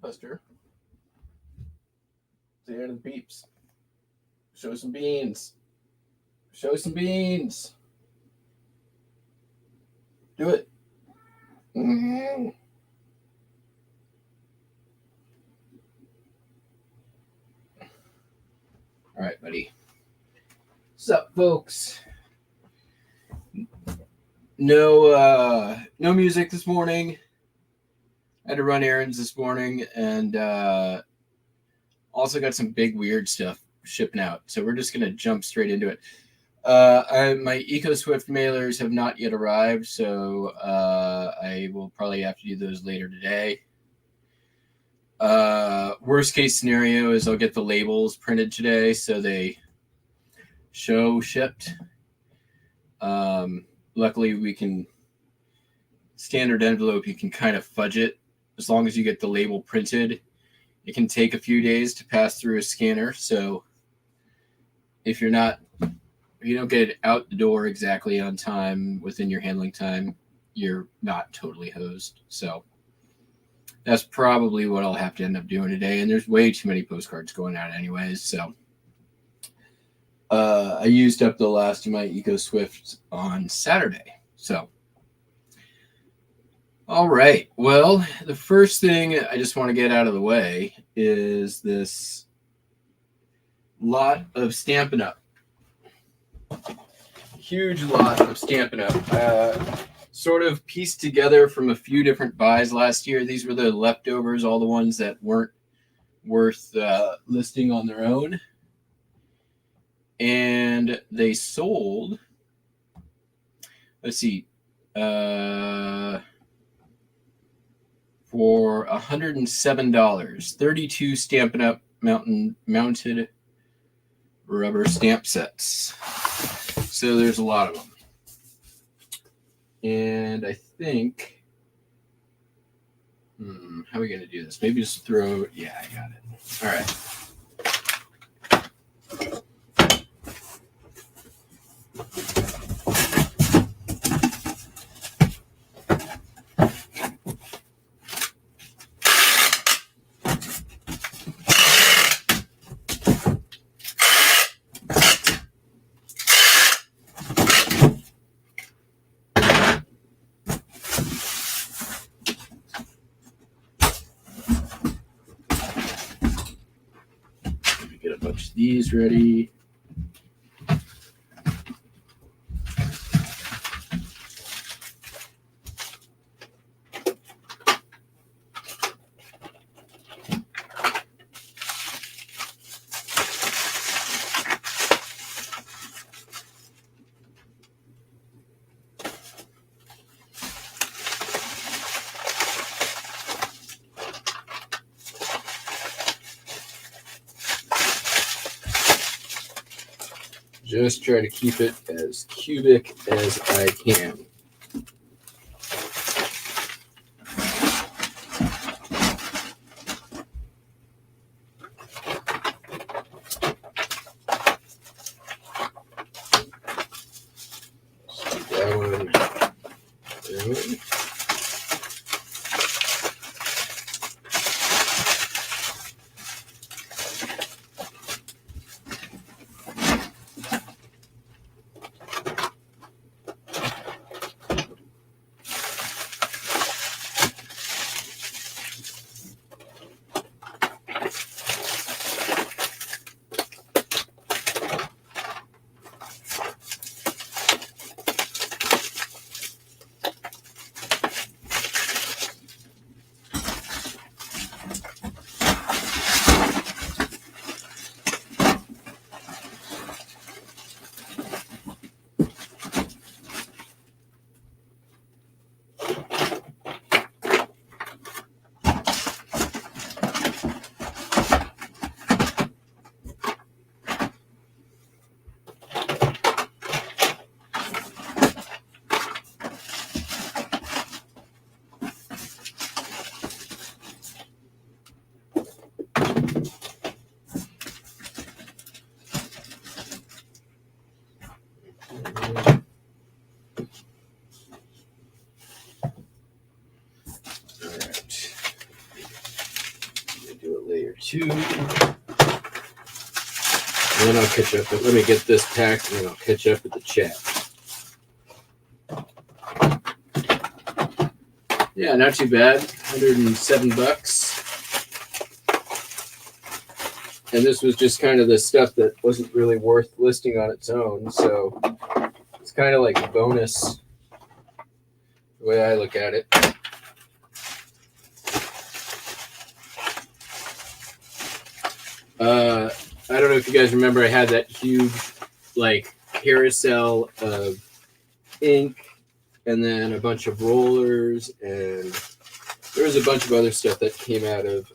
Buster. Say hi to the peeps. Show some beans. Show some beans. Do it. Mm-hmm. All right, buddy. What's up, folks? No music this morning. I had to run errands this morning, and also got some big weird stuff shipping out. So we're just gonna jump straight into it. My EcoSwift mailers have not yet arrived, so I will probably have to do those later today. Worst case scenario is I'll get the labels printed today, so they show shipped. Luckily, we can standard envelope. You can kind of fudge it as long as you get the label printed. It can take a few days to pass through a scanner. So if you don't get it out the door exactly on time within your handling time, you're not totally hosed. So that's probably what I'll have to end up doing today. And there's way too many postcards going out anyways. So I used up the last of my EcoSwift on Saturday. So, all right. Well, the first thing I just want to get out of the way is this lot of Stampin' Up. Huge lot of Stampin' Up. Sort of pieced together from a few different buys last year. These were the leftovers, all the ones that weren't worth listing on their own. And they sold, let's see, for $107, 32 Stampin' Up mounted rubber stamp sets. So there's a lot of them. And I think, how are we going to do this? Maybe just throw, yeah, I got it. All right. These ready. Just try to keep it as cubic as I can. That one. 2. And then I'll catch up. But let me get this packed, and then I'll catch up with the chat. Yeah, not too bad. $107. And this was just kind of the stuff that wasn't really worth listing on its own. So it's kind of like a bonus, the way I look at it. I don't know if you guys remember, I had that huge like carousel of ink and then a bunch of rollers, and there was a bunch of other stuff that came out of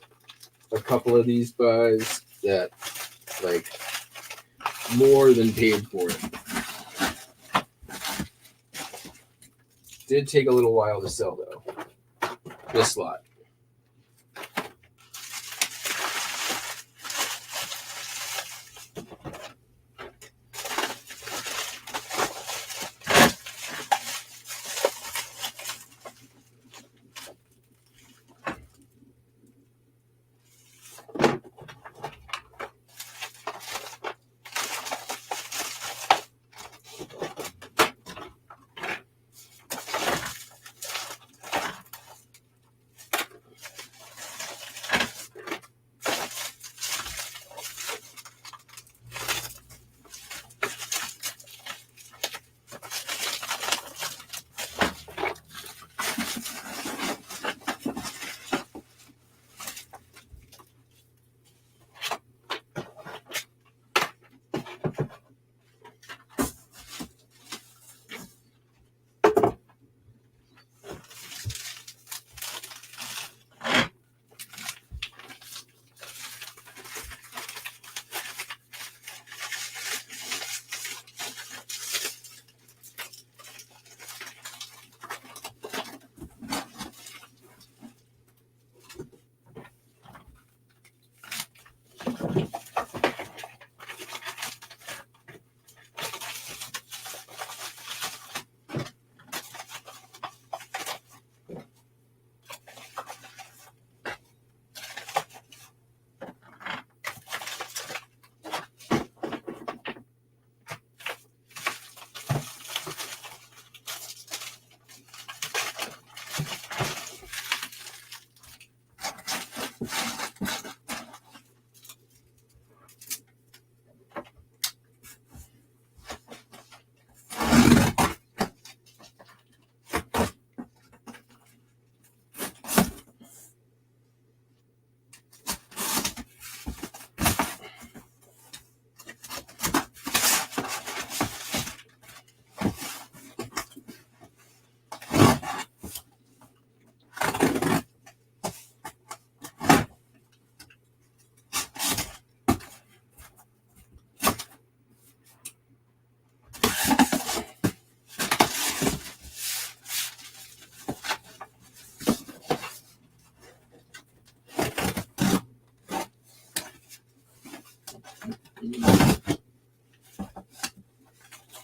a couple of these buys that like more than paid for it. Did take a little while to sell though, this lot.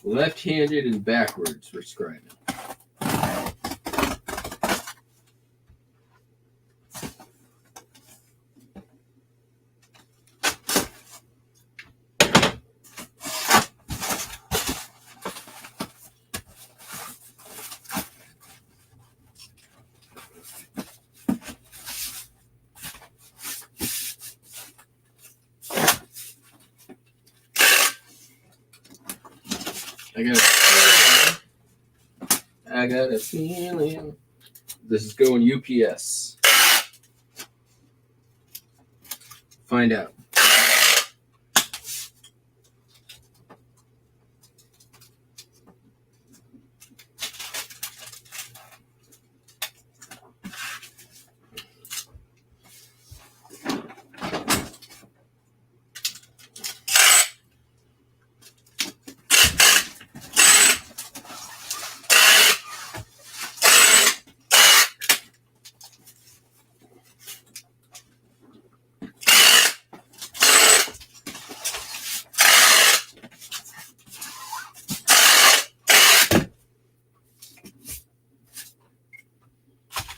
Left-handed and backwards for scribing. I got a feeling this is going UPS. Find out.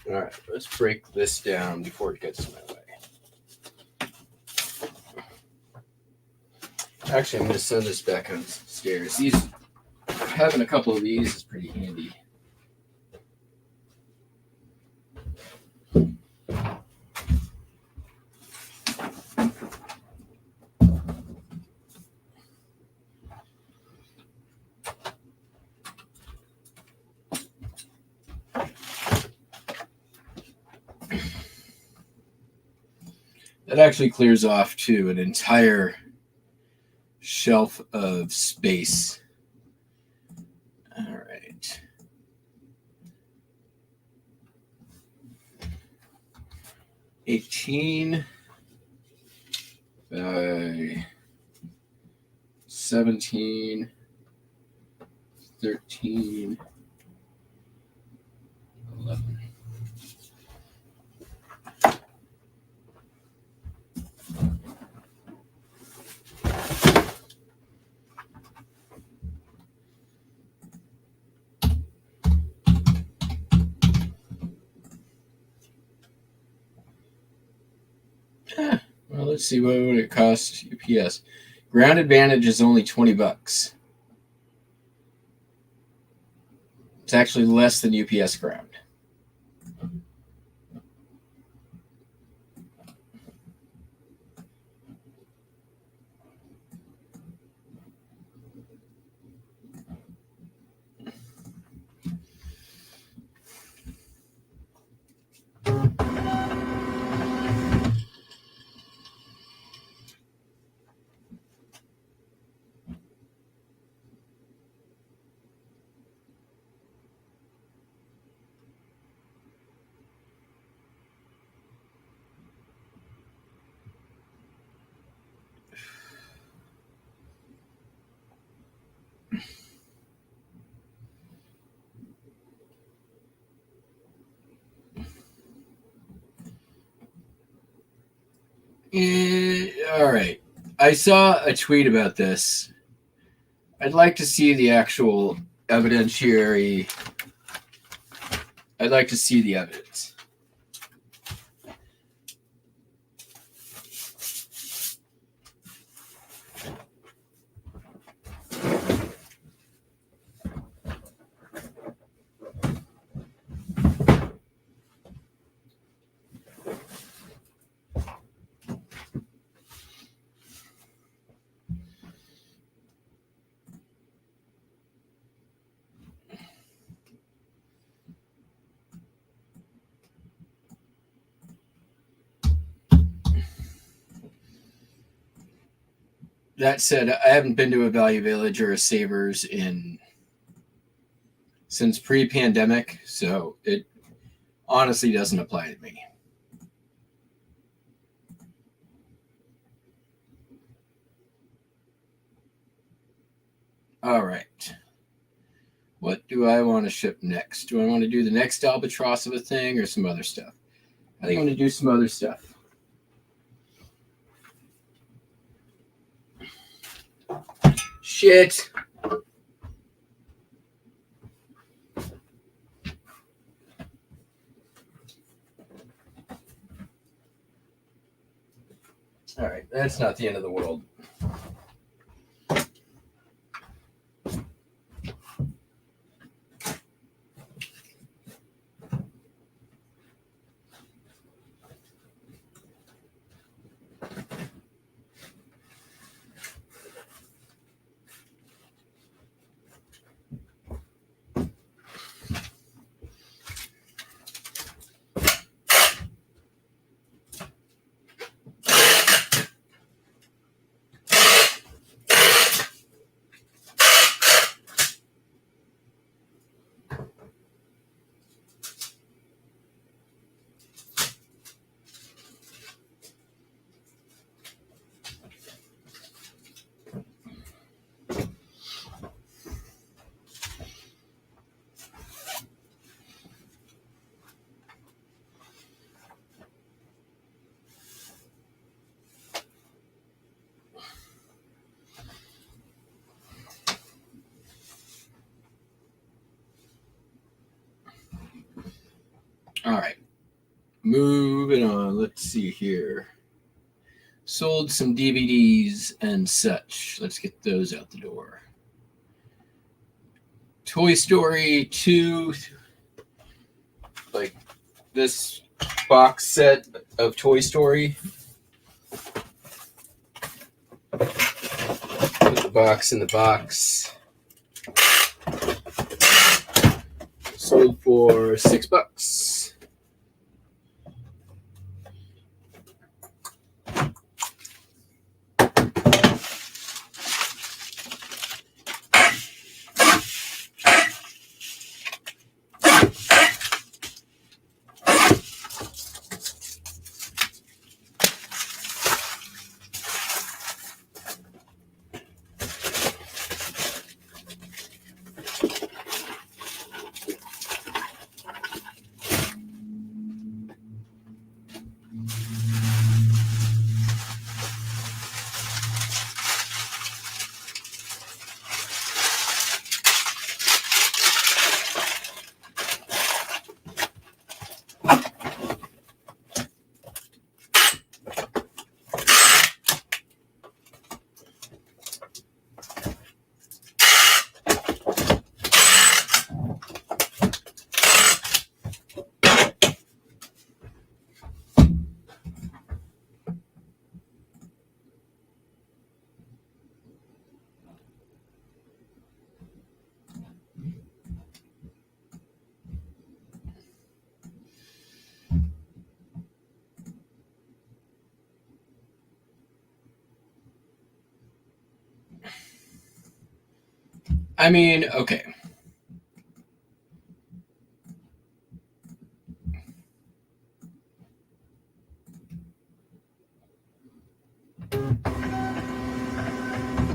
All right, let's break this down before it gets in my way. Actually, I'm going to send this back upstairs. Having a couple of these is pretty handy. That actually clears off to an entire shelf of space. All right. $18 by $17, $13, $11. Well, let's see what would it cost UPS. Ground Advantage is only $20. It's actually less than UPS Ground. All right. I saw a tweet about this. I'd like to see the actual evidentiary. I'd like to see the evidence. That said, I haven't been to a Value Village or a Savers since pre-pandemic, so it honestly doesn't apply to me. All right. What do I want to ship next? Do I want to do the next albatross of a thing or some other stuff? I think I'm going to do some other stuff. Shit. All right, that's not the end of the world. All right, moving on. Let's see here. sold some DVDs and such. Let's get those out the door. Toy Story 2, like this box set of Toy Story. Put the box in the box. Sold for $6. I mean, okay.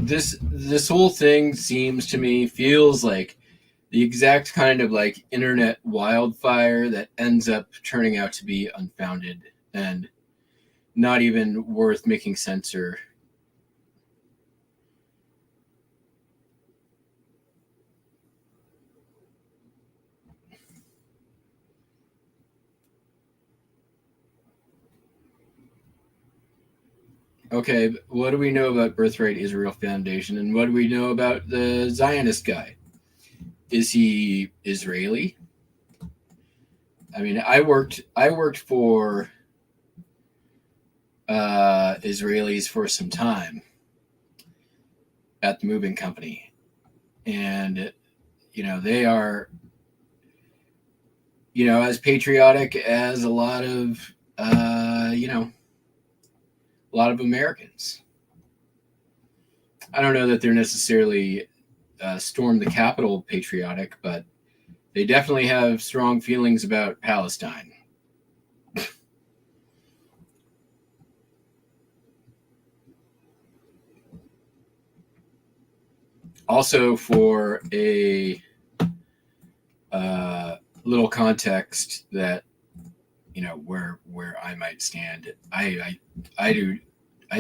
This whole thing feels like the exact kind of like internet wildfire that ends up turning out to be unfounded and not even worth making sense or okay, what do we know about Birthright Israel Foundation and what do we know about the Zionist guy? Is he Israeli? I mean, I worked for Israelis for some time at the moving company, and they are as patriotic as a lot of Americans. I don't know that they're necessarily storm the Capitol patriotic, but they definitely have strong feelings about Palestine. Also, for a little context that where I might stand, I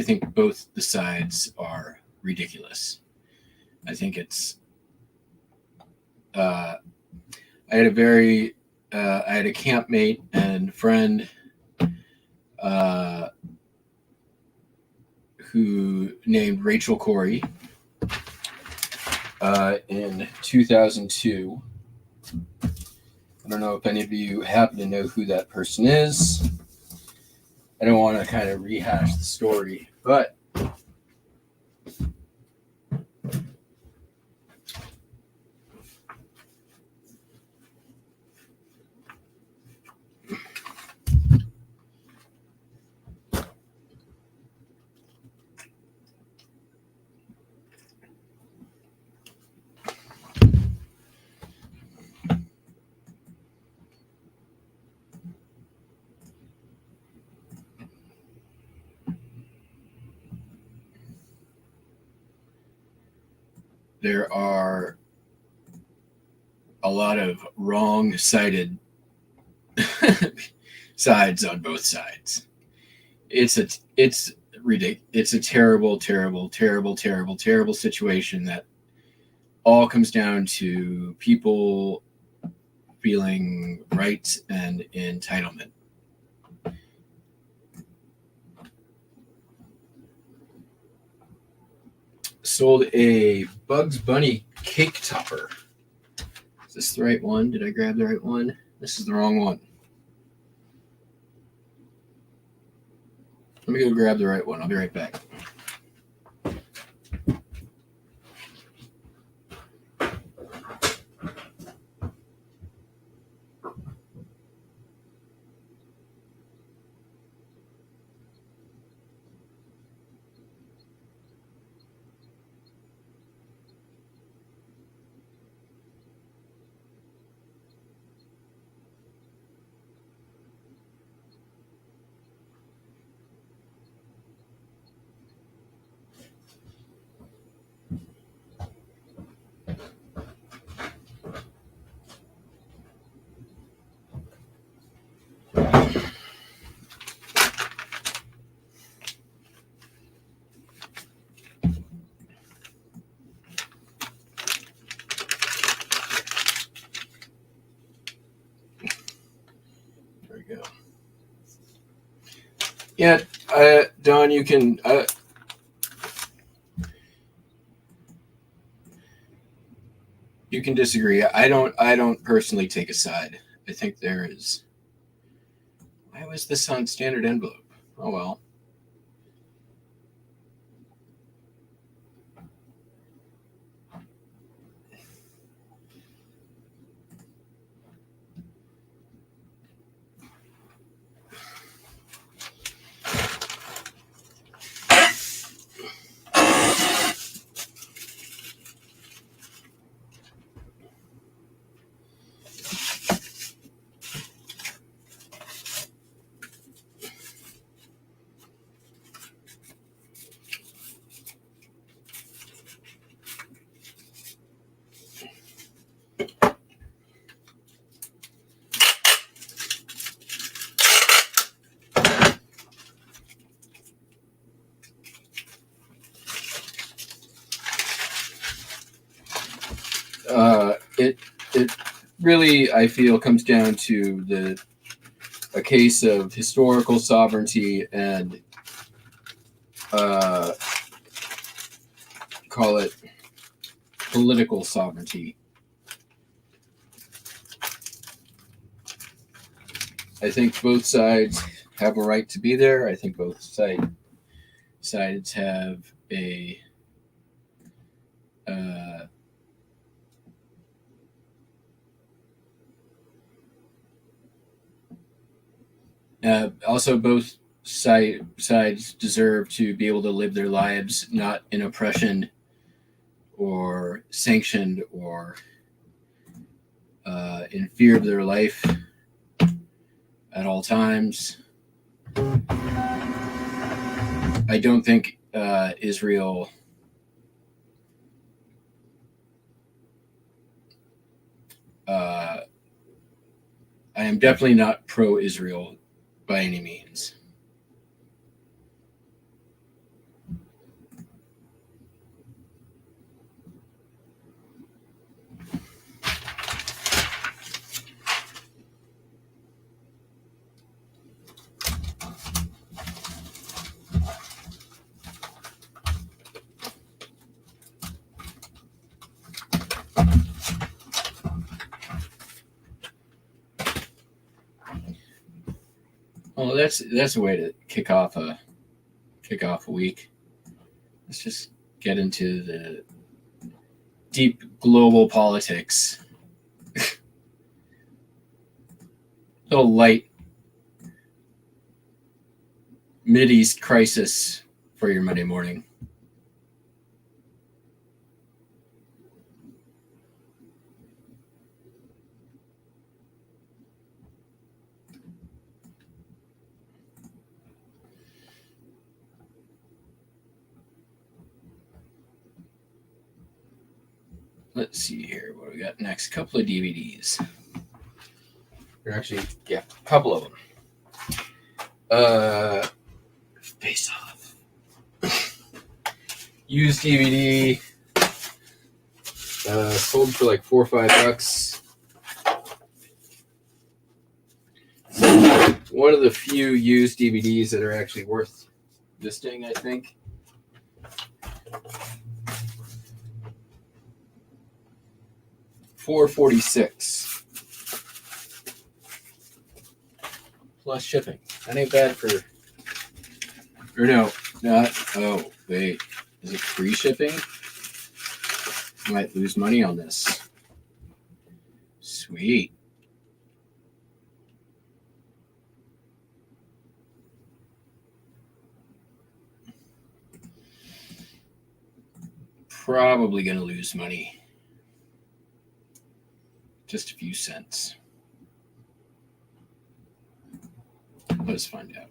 think both the sides are ridiculous. I think it's. I had a campmate and friend who named Rachel Corey in 2002. I don't know if any of you happen to know who that person is. I don't want to kind of rehash the story, but there are a lot of wrong-sided sides on both sides. It's ridiculous. It's a terrible, terrible, terrible, terrible, terrible situation that all comes down to people feeling rights and entitlement. sold a Bugs Bunny cake topper. Is this the right one? Did I grab the right one? This is the wrong one. Let me go grab the right one. I'll be right back. Yeah, Don, you can. You can disagree. I don't personally take a side. I think there is. Why was this on standard envelope? Oh well. It really, I feel, comes down to a case of historical sovereignty and call it political sovereignty. I think both sides have a right to be there. I think both sides have a also both sides deserve to be able to live their lives not in oppression or sanctioned or in fear of their life at all times. I don't think Israel I am definitely not pro-Israel by any means. Well, that's a way to kick off a week. Let's just get into the deep global politics. Little light Mideast crisis for your Monday morning. Let's see here what we got next. Couple of DVDs. Or actually, yeah, a couple of them. Face Off. Used DVD. Sold for like $4 or $5. One of the few used DVDs that are actually worth listing, I think. $4.46 plus shipping. That ain't bad for. Or no, not. Oh wait, is it free shipping? I might lose money on this. Sweet. Probably going to lose money. Just a few cents. Let's find out.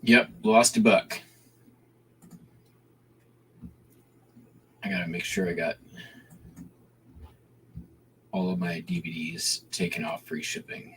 Yep, lost $1. I gotta make sure I got all of my DVDs taken off free shipping.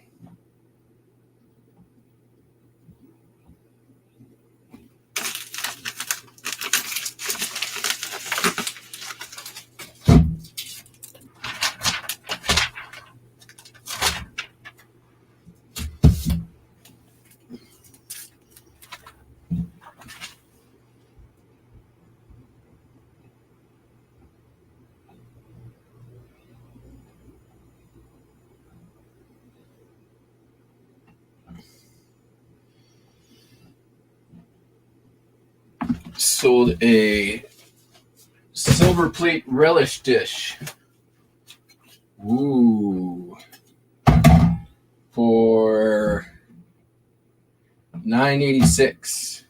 Sold a silver plate relish dish. Ooh. For $9.86.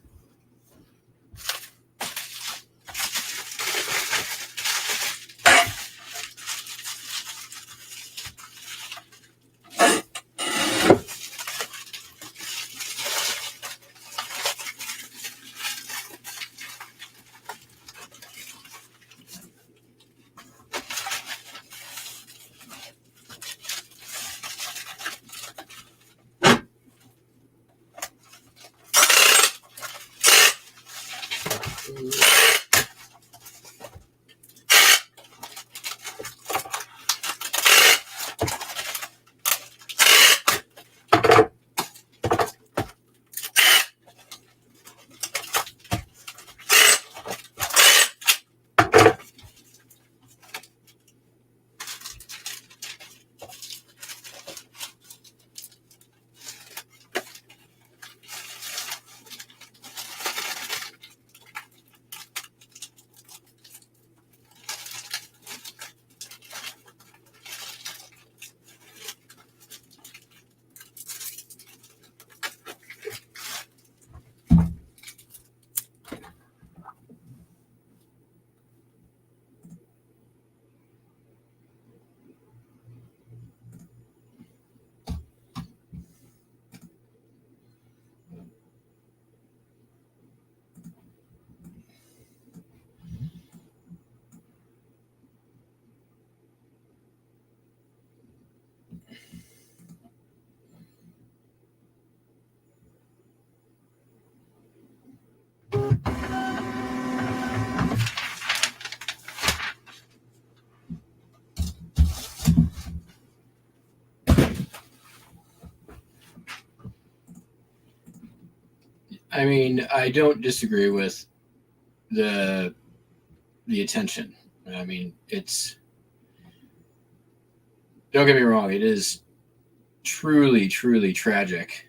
I mean, I don't disagree with the attention. I mean, it's, don't get me wrong, it is truly, truly tragic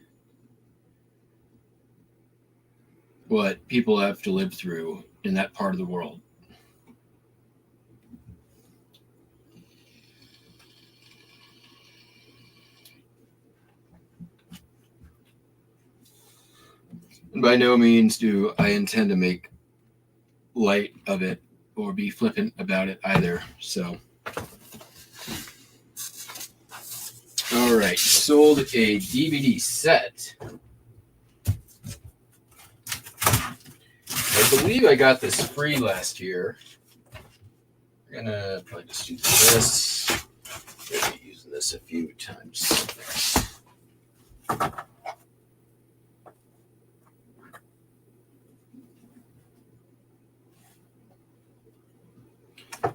what people have to live through in that part of the world. And by no means do I intend to make light of it or be flippant about it either. So, all right, sold a DVD set. I believe I got this free last year. I'm gonna probably just do this. Use using this a few times.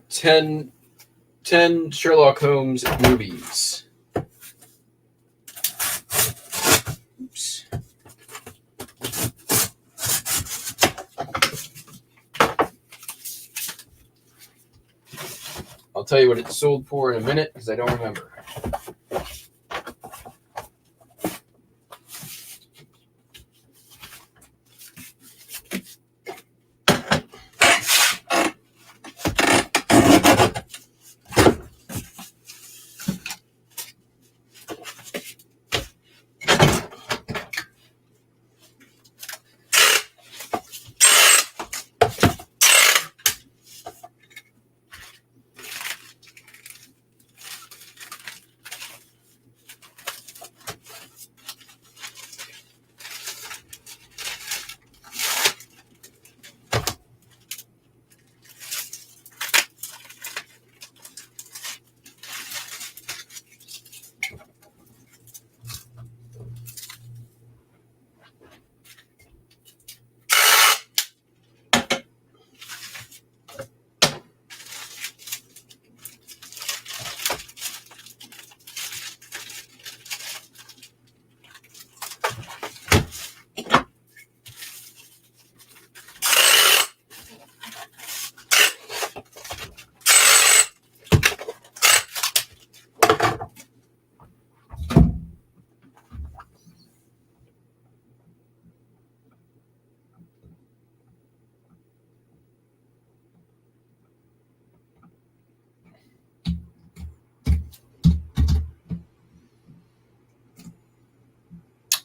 10 Sherlock Holmes movies. Oops. I'll tell you what it sold for in a minute because I don't remember.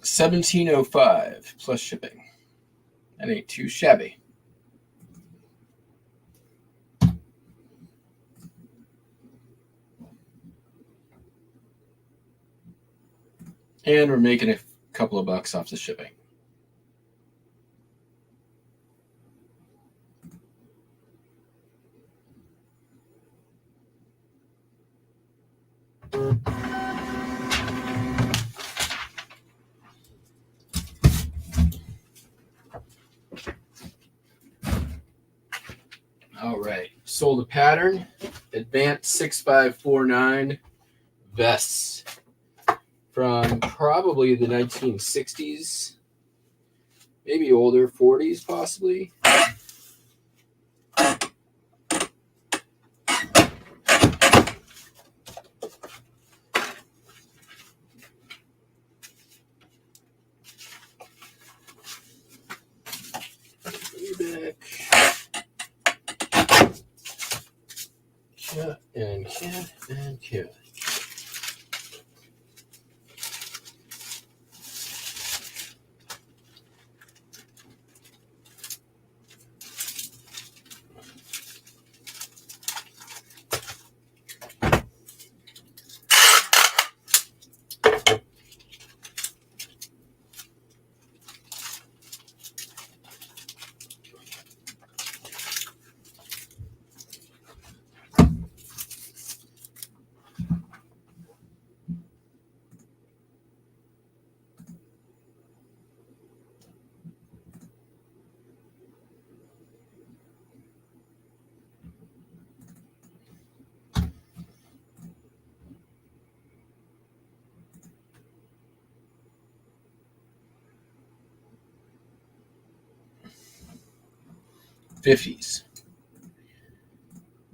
$17.05 plus shipping. That ain't too shabby. And we're making a couple of bucks off the shipping. All right, sold a pattern, Advanced 6549 vests from probably the 1960s, maybe older, 40s possibly. Cat. 50s.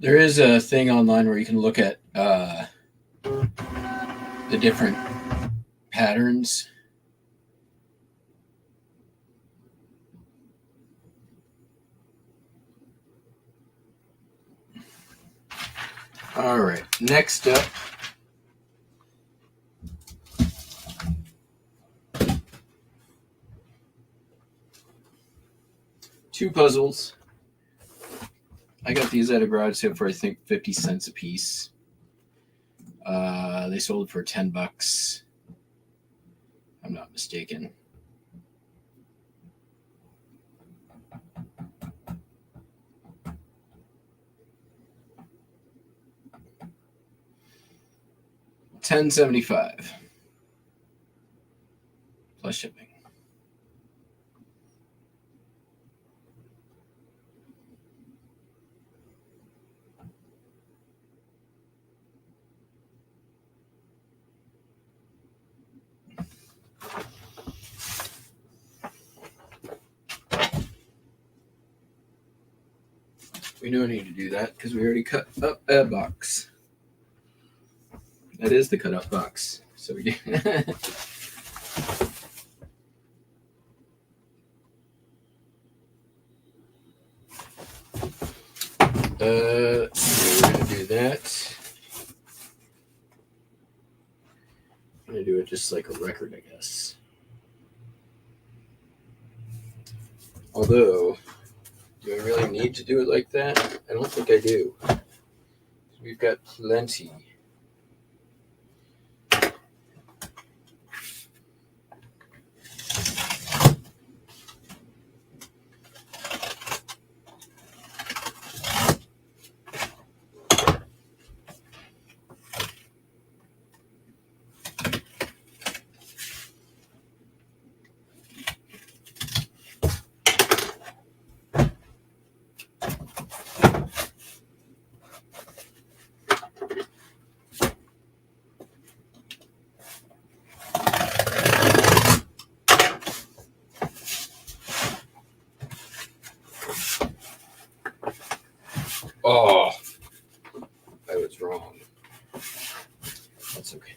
There is a thing online where you can look at the different patterns. All right, next up. Two puzzles. I got these at a garage sale for I think 50 cents a piece. They sold for $10. I'm not mistaken. $10.75 plus shipping. We don't need to do that because we already cut up a box. That is the cut up box. So we do. We're gonna do that. I'm gonna do it just like a record, I guess. Although, do I really need to do it like that? I don't think I do. We've got plenty. Oh, I was wrong. That's okay.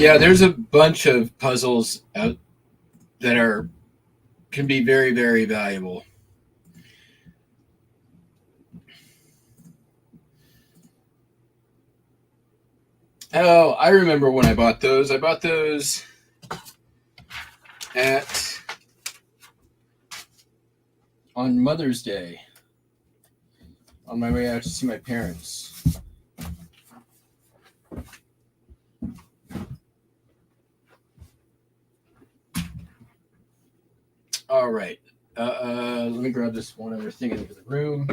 Yeah, there's a bunch of puzzles out that can be very, very valuable. Oh, I remember when I bought those. I bought those on Mother's Day on my way out to see my parents. All right. Let me grab this one other thing into the room.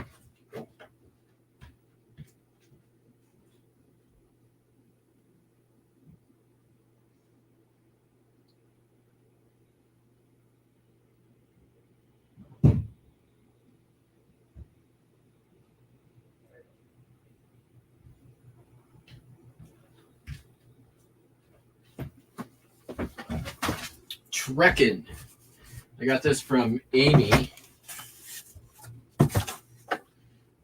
Trekkin'. I got this from Amy.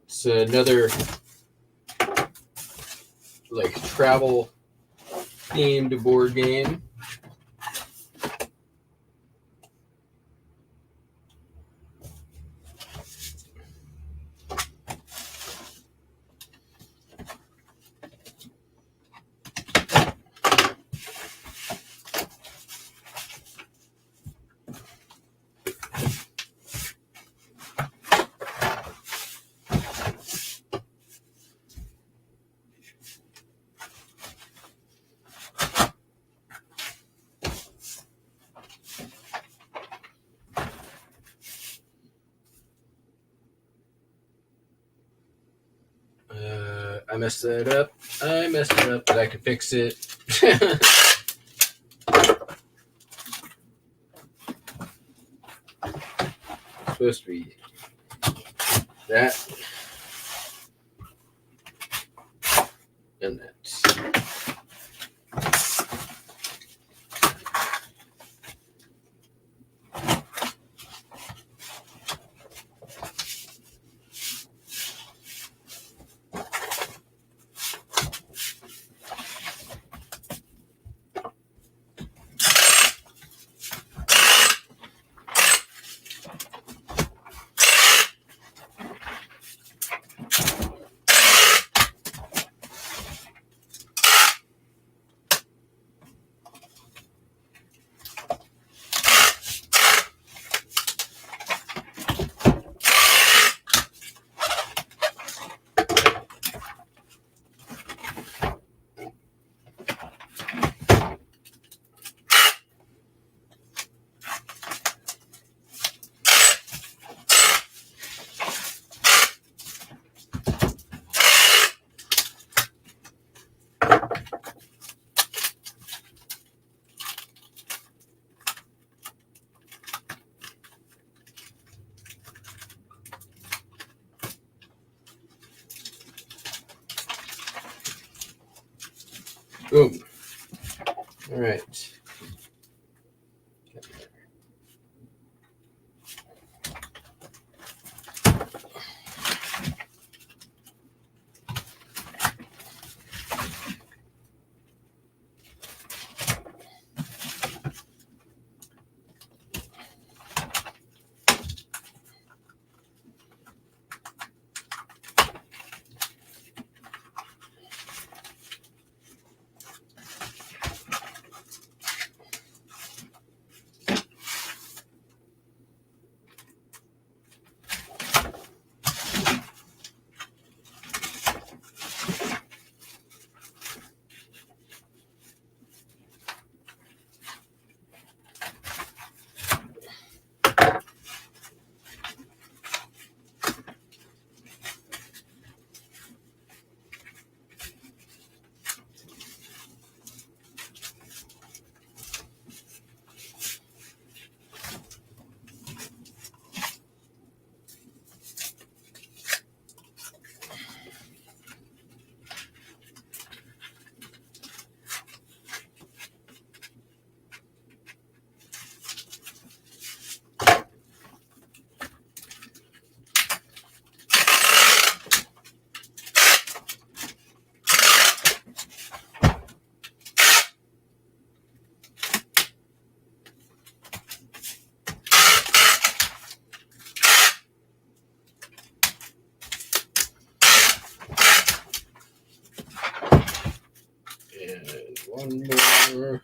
It's another like travel themed board game. I messed that up. But I can fix it. Supposed to be that and that. Boom. All right. And one more.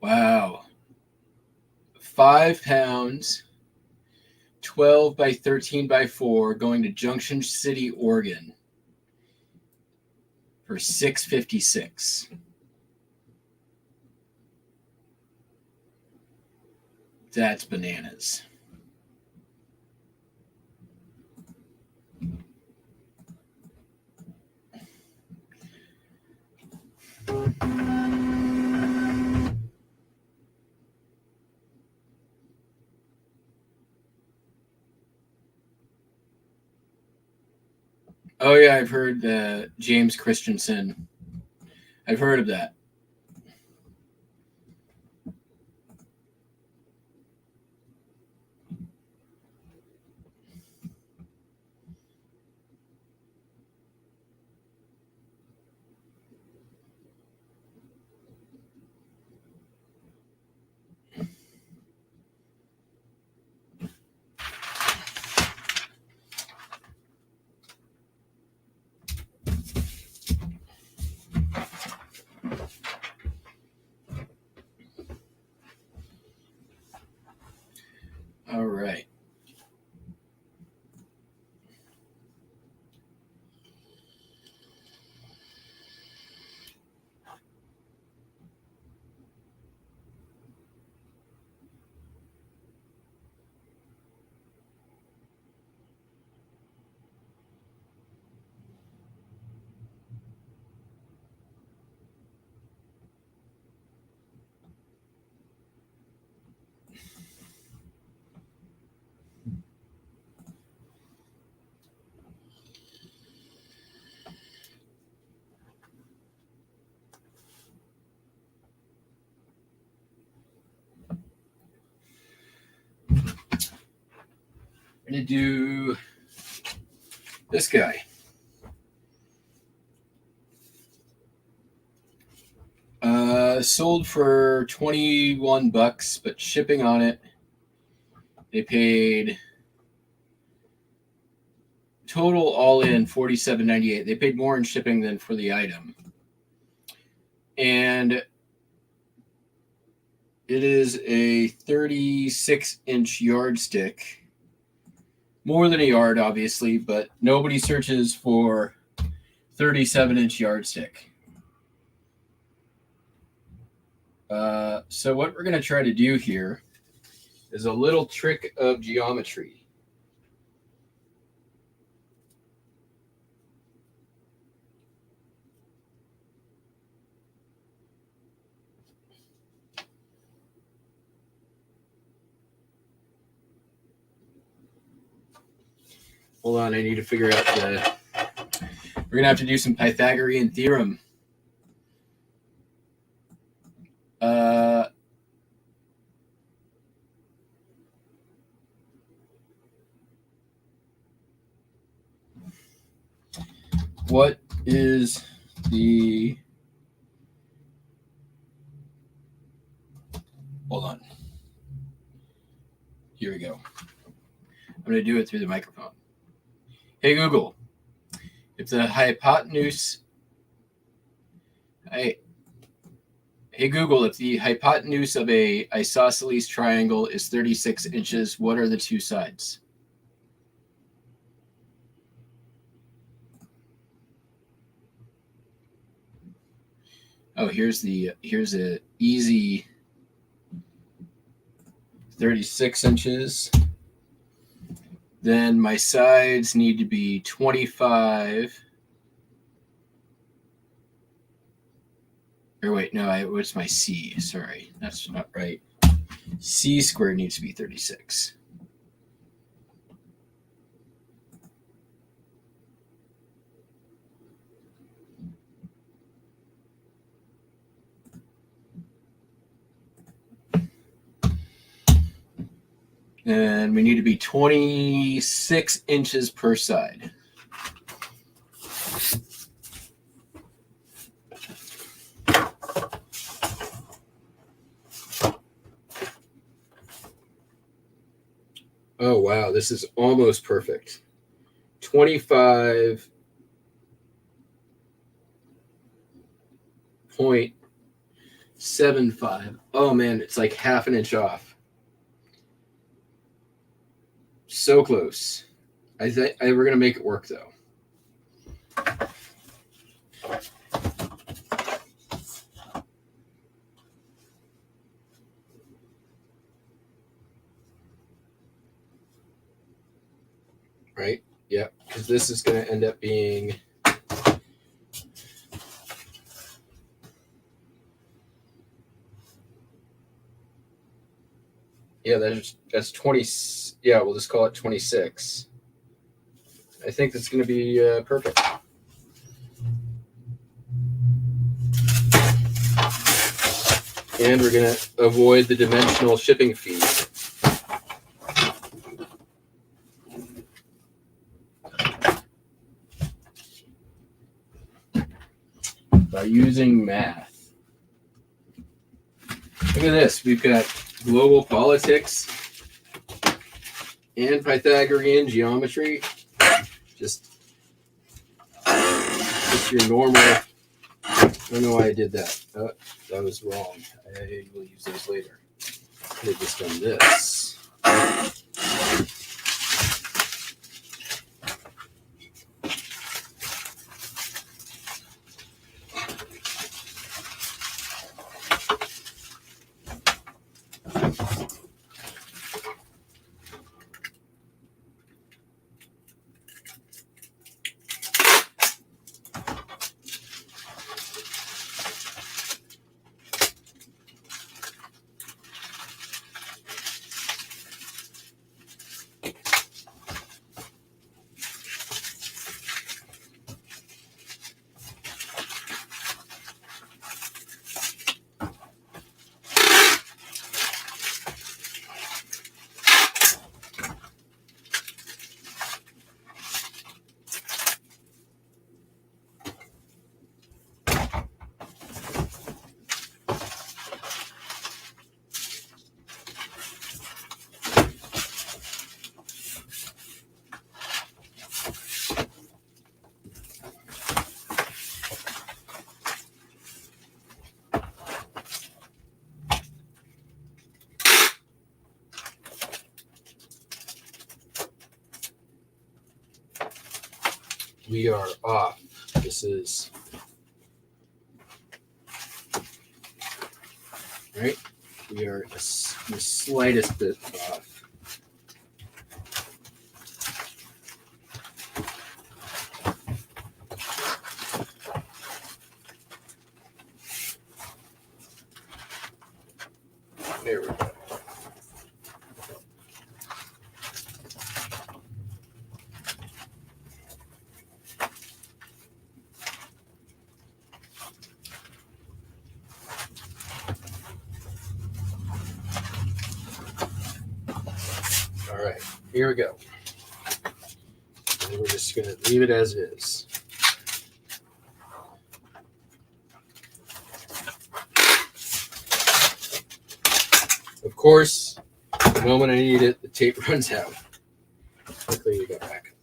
Wow. 5 pounds, 12 by 13 by 4, going to Junction City, Oregon for $6.56. That's bananas. Oh yeah, I've heard James Christensen. I've heard of that. All right. I'm going to do this guy. Sold for $21, but shipping on it, they paid total all in $47.98. They paid more in shipping than for the item. And it is a 36-inch yardstick. More than a yard, obviously, but nobody searches for 37-inch yardstick. So what we're going to try to do here is a little trick of geometry. Hold on, I need to figure out we're going to have to do some Pythagorean theorem. What is the... Hold on. Here we go. I'm going to do it through the microphone. Hey, Google, if the hypotenuse... Hey Google, if the hypotenuse of a isosceles triangle is 36 inches, what are the two sides? Oh, here's a easy 36 inches. Then my sides need to be 25. Or wait, no, what's my C? Sorry, that's not right. C squared needs to be 36. And we need to be 26 inches per side. Oh, wow, this is almost perfect. 25.5 7.5. Oh man, it's like half an inch off. So close. I think we're gonna make it work though. Right? Yep. Because this is gonna end up being. Yeah, that's 20. Yeah, we'll just call it 26. I think that's going to be perfect. And we're going to avoid the dimensional shipping fee. By using math. Look at this. We've got global politics and Pythagorean geometry. Just your normal. I don't know why I did that. That was wrong. I will use those later. Could have just done this. We are off. This is right. We are the slightest bit off. There we go. All right, here we go. And we're just going to leave it as is. Of course, the moment I need it, the tape runs out. Luckily, you got back.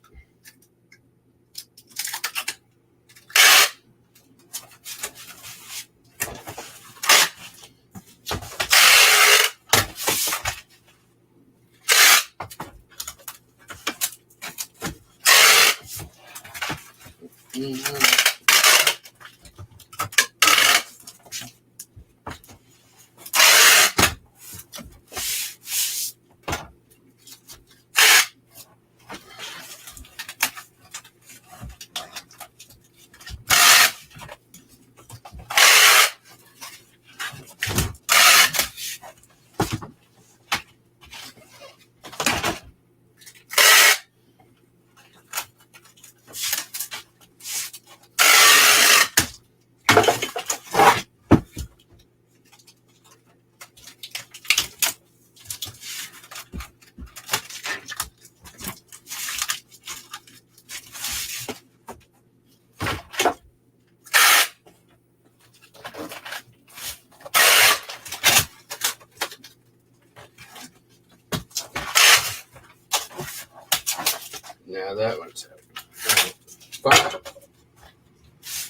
Now that one's out. Right. Fine.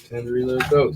Time to reload both.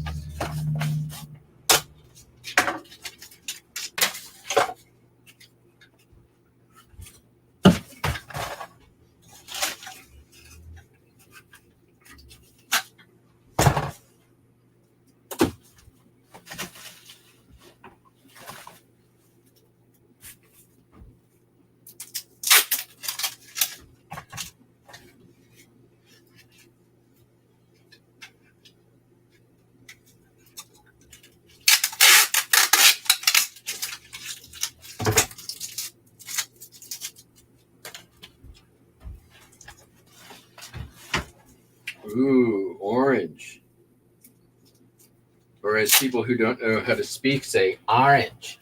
Or as people who don't know how to speak say, orange.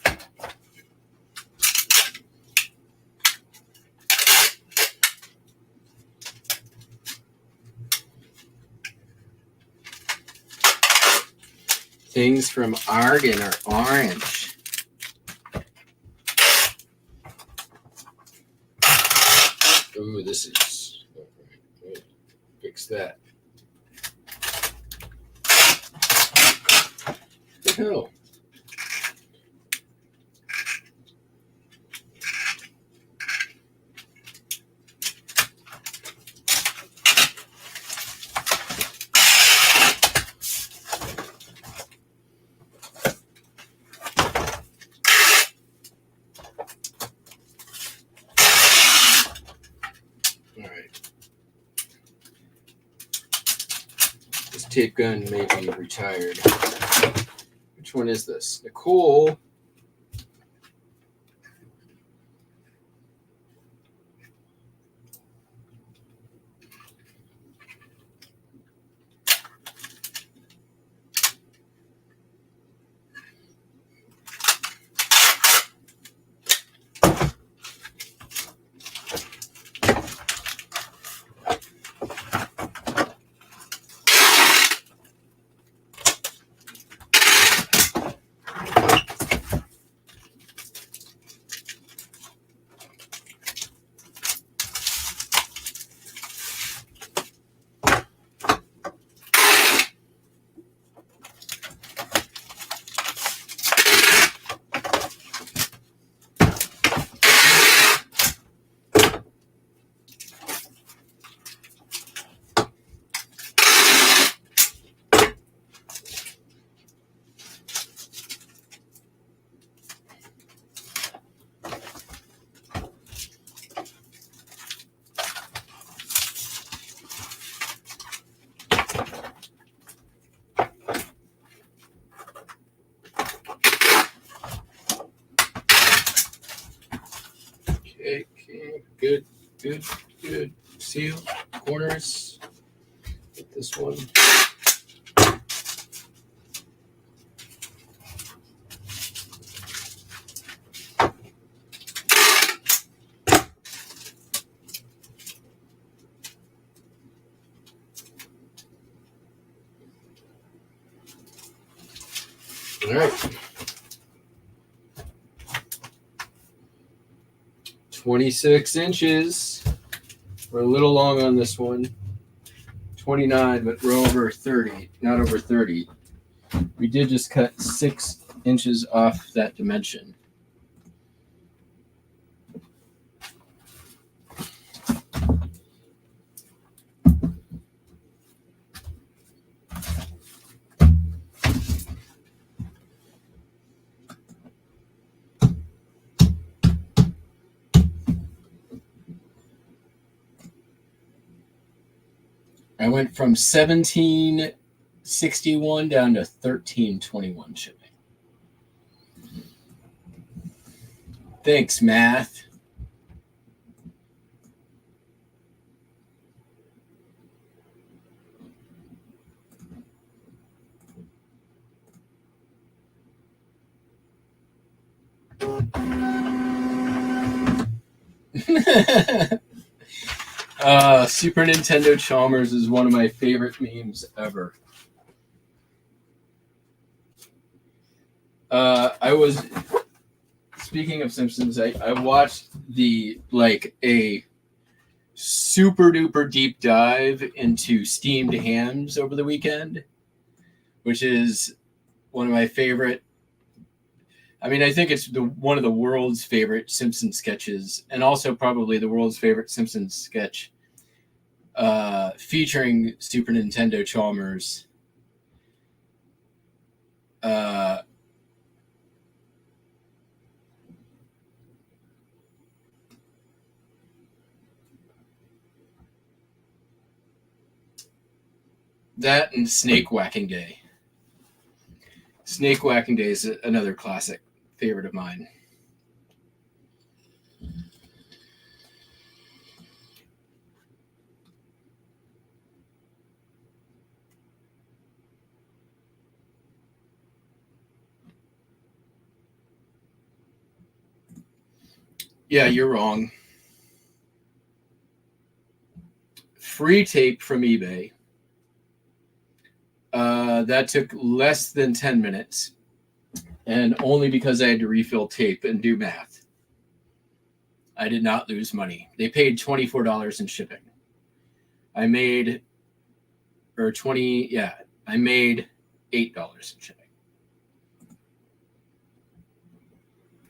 Things from Oregon are orange. Ooh, this is... Right. Fix that. What the hell? Tape gun may be retired. Which one is this? Nicole. Okay, good. Seal corners. Get this one. All right. 26 inches. We're a little long on this one. 29, but we're over 30, not over 30. We did just cut 6 inches off that dimension. I went from 1761 down to 1321 shipping. Thanks, math. Super Nintendo Chalmers is one of my favorite memes ever. I was, speaking of Simpsons, I watched a super duper deep dive into steamed hams over the weekend, which is one of my favorite. I mean, I think it's one of the world's favorite Simpsons sketches, and also probably the world's favorite Simpsons sketch featuring Super Nintendo Chalmers. That and Snake Whacking Day. Snake Whacking Day is another classic favorite of mine. Yeah, you're wrong. Free tape from eBay. That took less than 10 minutes. And only because I had to refill tape and do math. I did not lose money. They paid $24 in shipping. I made $8 in shipping.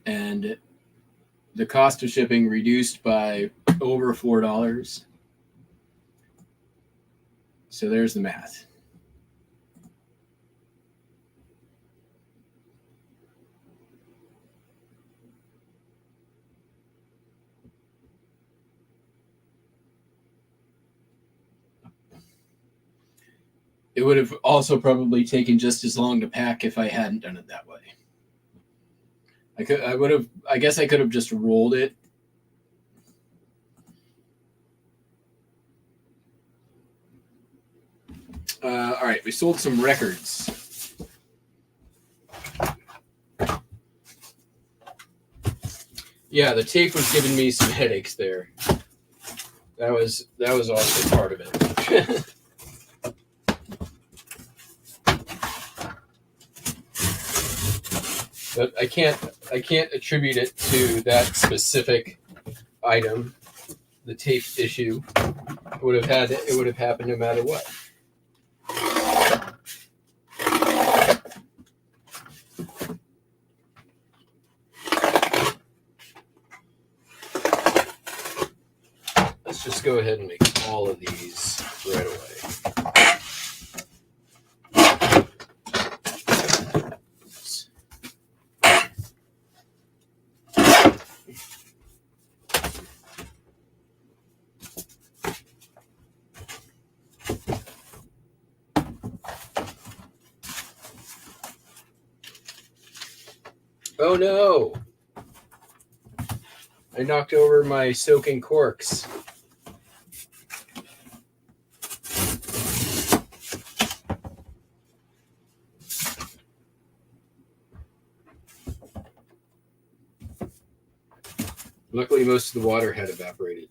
And the cost of shipping reduced by over $4. So there's the math. It would have also probably taken just as long to pack if I hadn't done it that way. I guess I could have just rolled it. All right, we sold some records. Yeah, the tape was giving me some headaches there. That was also part of it. But I can't attribute it to that specific item, the tape issue. It would have happened no matter what. Let's just go ahead and make all of these right away. Oh no! I knocked over my soaking corks. Luckily, most of the water had evaporated.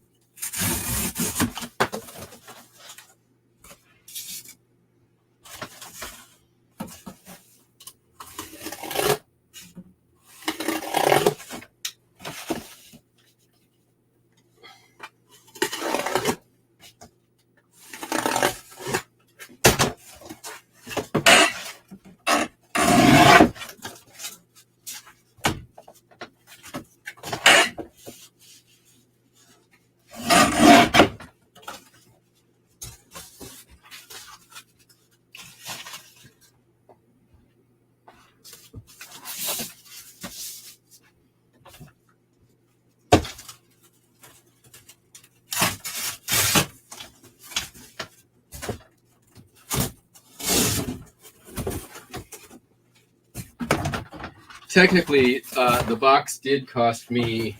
Technically, the box cost me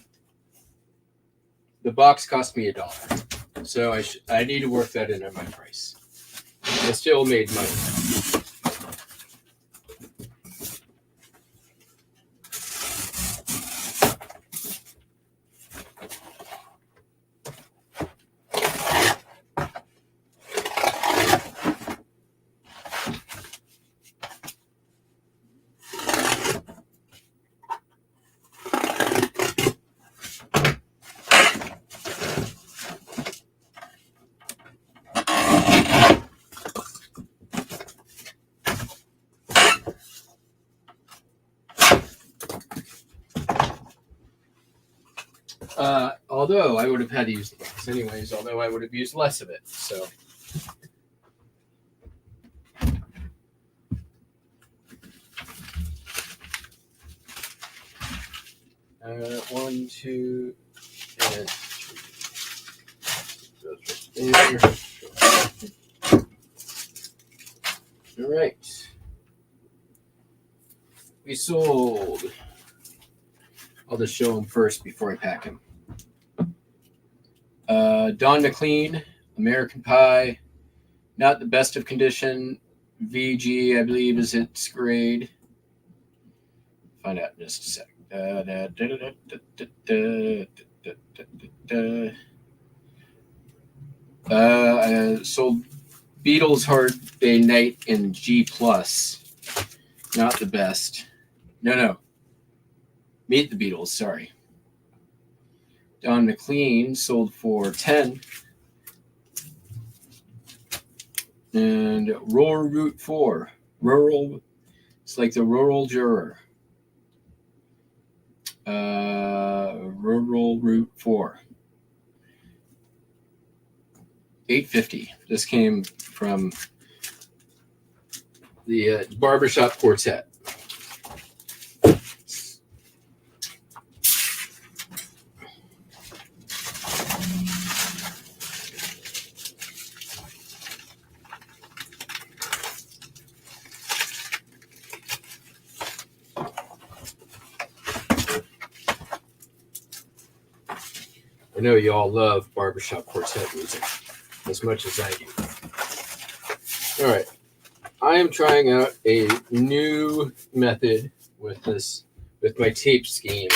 $1, so I need to work that into my price. I still made money. Although I would have had to use the box anyways, although I would have used less of it. So. One, two, and three. All right. We sold. I'll just show them first before I pack them. Dawn McLean, American Pie, not the best of condition. VG, I believe, is its grade. Find out in just a sec. Sold Beatles Hard Day Night in G plus. Not the best. No. Meet the Beatles, sorry. Don McLean sold for 10. And Rural Route 4. Rural, it's like the rural juror. Rural Route 4. $8.50. This came from the Barbershop Quartet. I know you all love Barbershop Quartet music as much as I do. All right. I am trying out a new method with my tape scheme.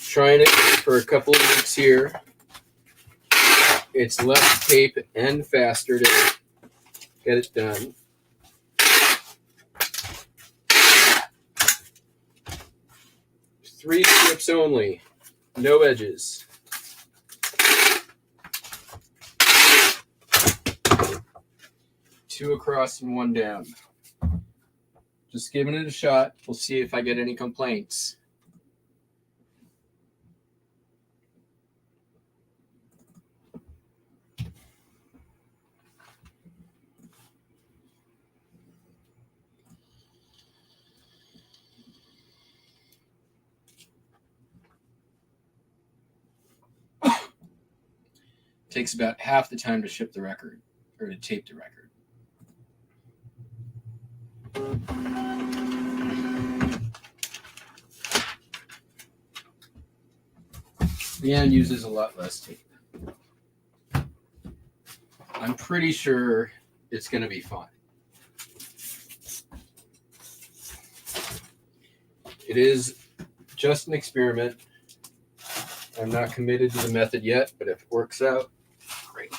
Trying it for a couple of weeks here. It's less tape and faster to get it done. Three strips only, no edges. Two across and one down. Just giving it a shot. We'll see if I get any complaints. Takes about half the time to ship the record, or to tape the record. The end uses a lot less tape. I'm pretty sure it's going to be fine. It is just an experiment. I'm not committed to the method yet, but if it works out, great.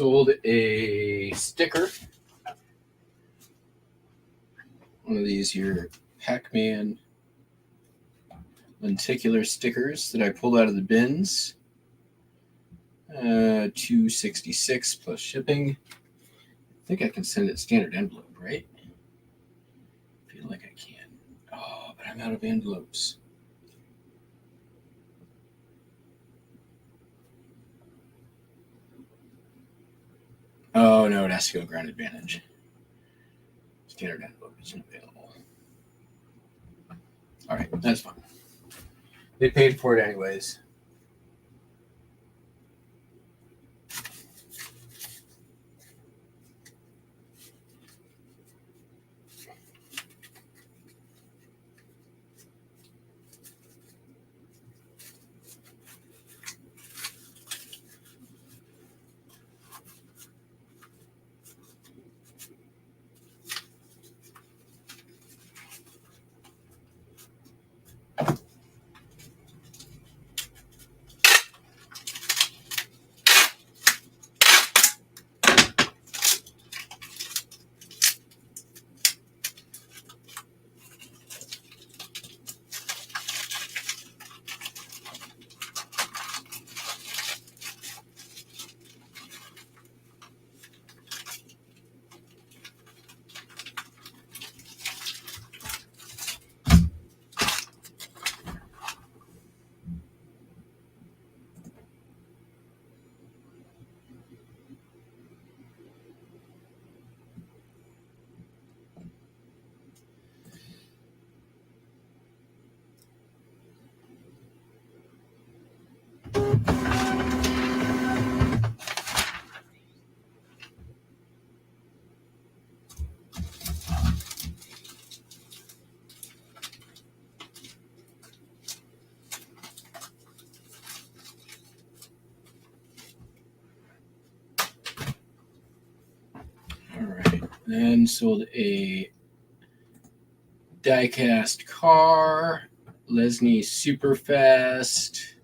sold a sticker. One of these here Pac-Man lenticular stickers that I pulled out of the bins. $266 plus shipping. I think I can send it standard envelope, right? I feel like I can. Oh, but I'm out of envelopes. Oh, no, it has to go Ground Advantage. Standard envelope isn't available. All right, that's fine. They paid for it anyways. Then sold a die-cast car, Lesney Superfast,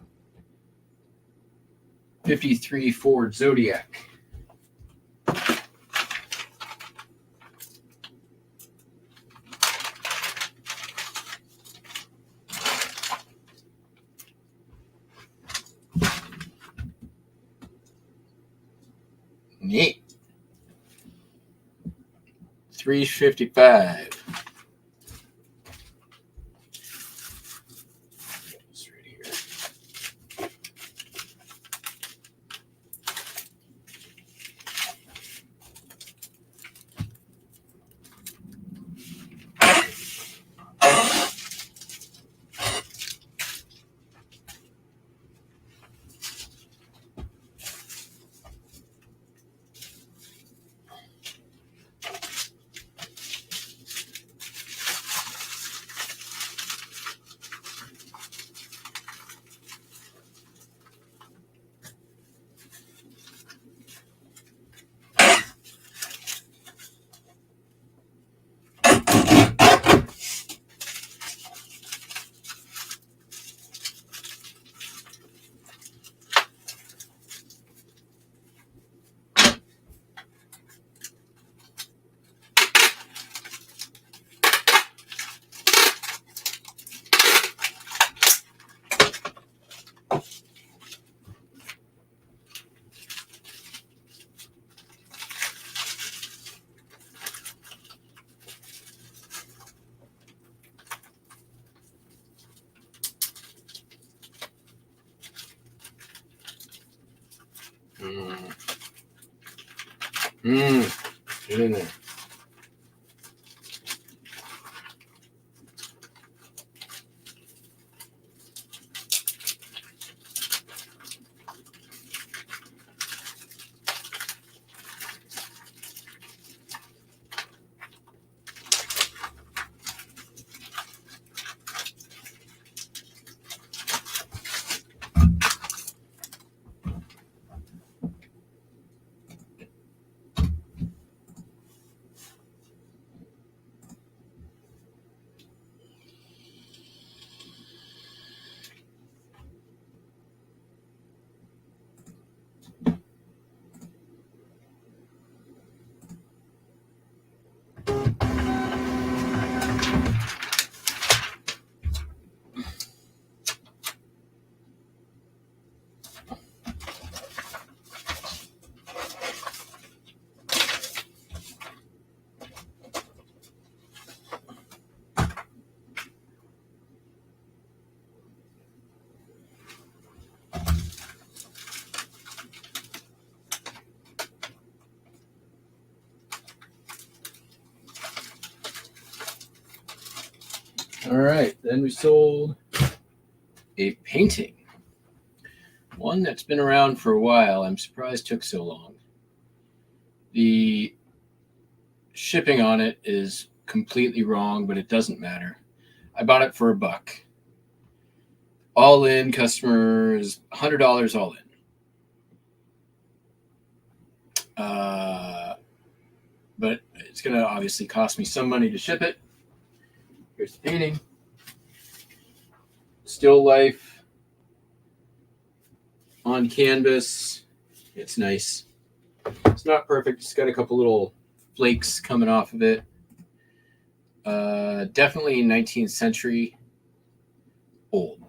53 Ford Zodiac. Neat. $355. It's right here. Get in there. All right, then we sold a painting. One that's been around for a while. I'm surprised it took so long. The shipping on it is completely wrong, but it doesn't matter. I bought it for $1. All in, customers, $100 all in. But it's going to obviously cost me some money to ship it. Here's the painting. Still life on canvas. It's nice. It's not perfect. It's got a couple little flakes coming off of it. Definitely 19th century old.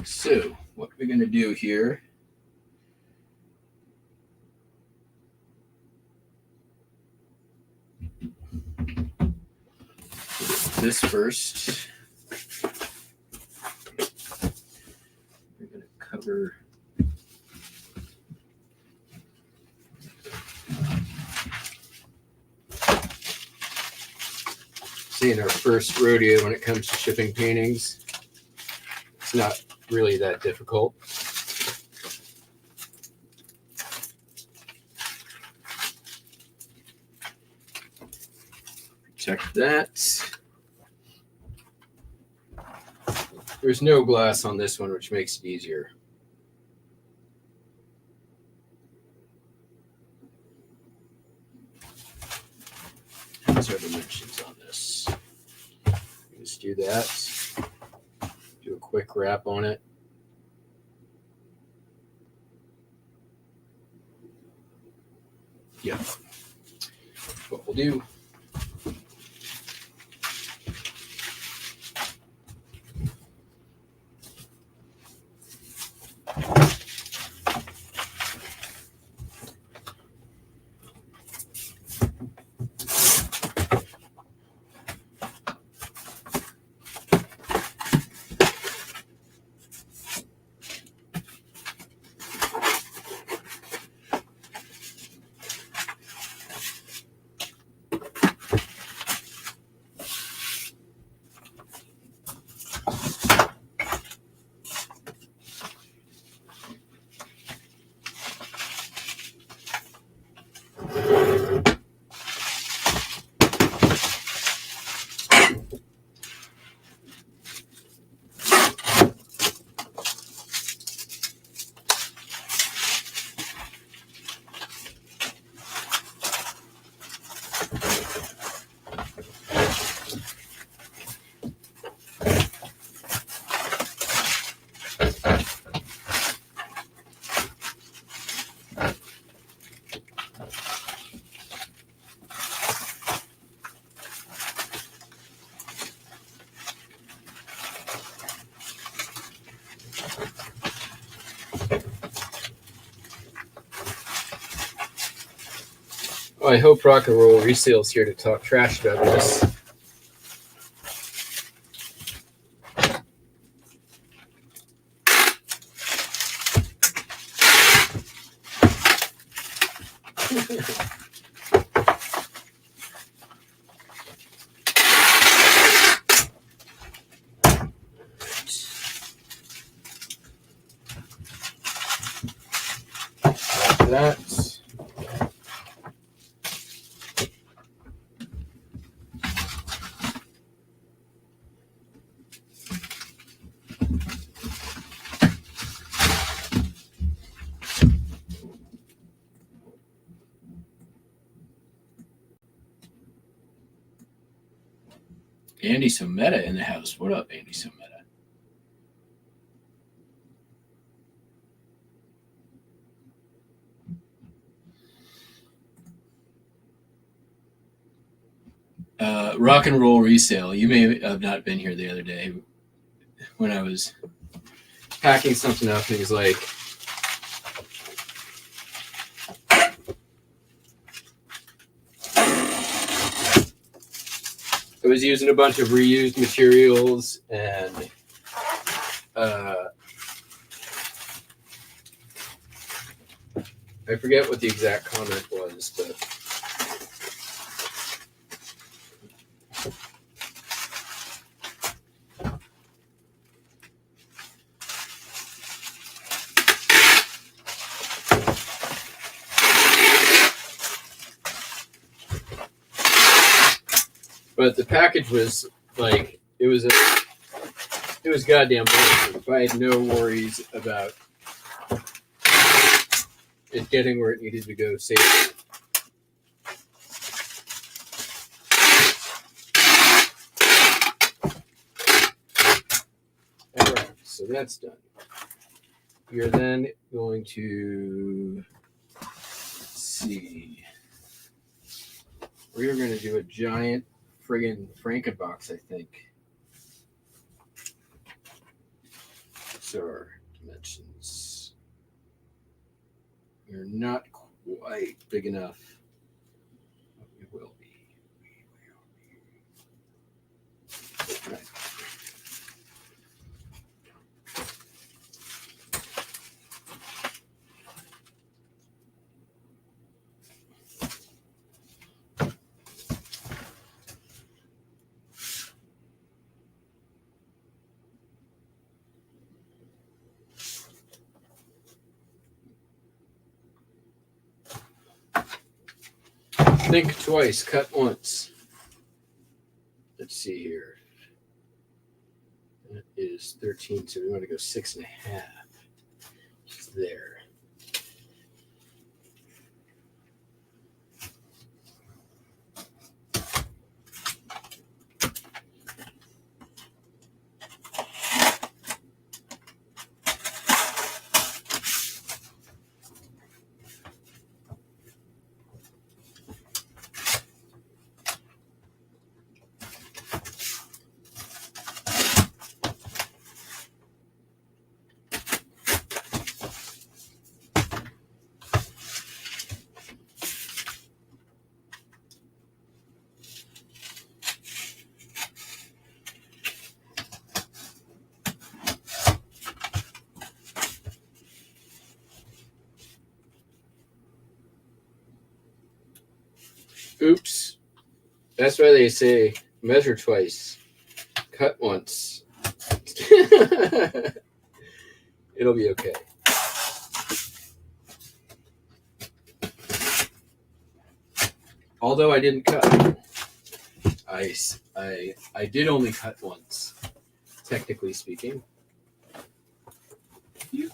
So, what we're going to do here this first. We're going to cover seeing our first rodeo when it comes to shipping paintings. It's not really that difficult. Check that. There's no glass on this one, which makes it easier. These are dimensions on this. Just do that. Do a quick wrap on it. Yeah. What we'll do. Oh, I hope Rock and Roll Resale's here to talk trash about this. After that. Andy Someta in the house. What up, Andy Someta? Rock and Roll Resale. You may have not been here the other day when I was packing something up, and he was like, was using a bunch of reused materials, and I forget what the exact comment was, but the package was like, it was goddamn bulletproof. I had no worries about it getting where it needed to go safely. All right, so that's done. We are then going to see. We are going to do a giant friggin' Frankenbox, I think. So our dimensions. We're not quite big enough. We will be. Right. Think twice, cut once. Let's see here. That is 13, so we want to go 6.5. It's there. Oops. That's why they say measure twice, cut once. It'll be okay. Although I didn't cut. I did only cut once, technically speaking. Yeah.